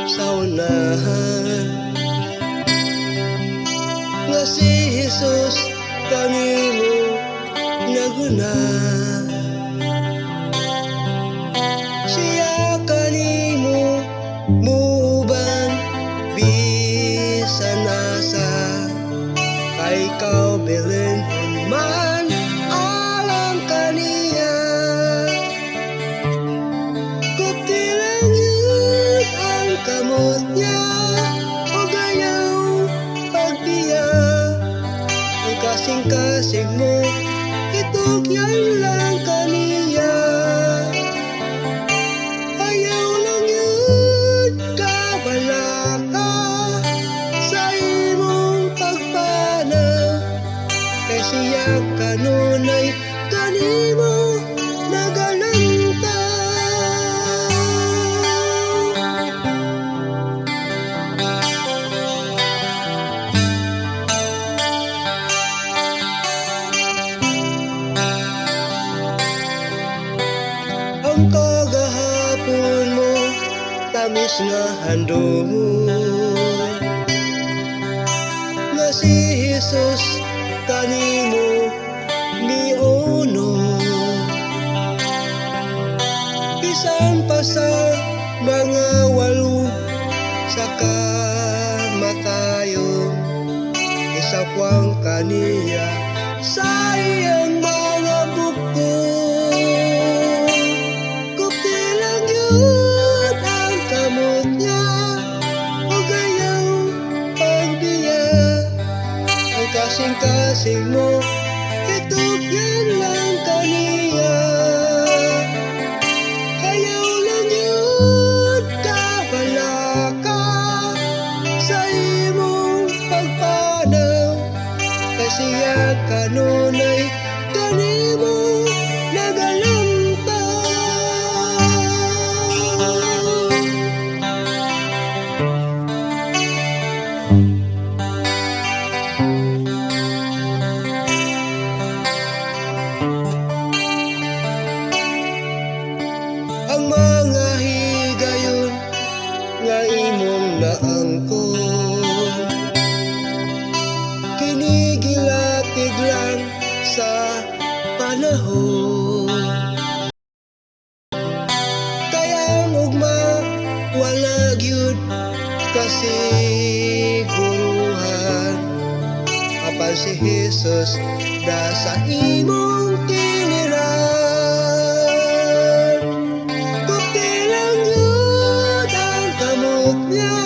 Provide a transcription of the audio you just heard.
sa unahan, nga si Jesus kanimo naguna. Siya kanimo muban bisan nasa kay ikaw bilinhon man alam kaniya. Kupti lang yun ang kamot niya o gayaw pagbiya. Ang kasing-kasing mo itukyan lang kaniya. Ayaw lang yun kabala ka sa imong pagpanaw, kay siya kanunay kanimo nagalantaw. Ang kagahapon mo tamis nga handom nga si Jesus kanimo miuno. Bisan pa sa mga walo sa kamatayon, isakwang kaniya sa iyang mga buko. Kupti lang yun ang kamot niya o gayaw pagbiya. Ang kasing-kasing mo itukyan lang kaniya. Ayaw lang yun kabala ka sa imong pagpanaw, kay siya kanunay kanimo nagalantaw. Ang mga higayon nga imong naangkon, kinigilatig lang sa panahon. Kaya ang ugma wala gyud kasiguruhan, apan si Jesus da sa imong kiliran. Kupti lang yun ang kamot niya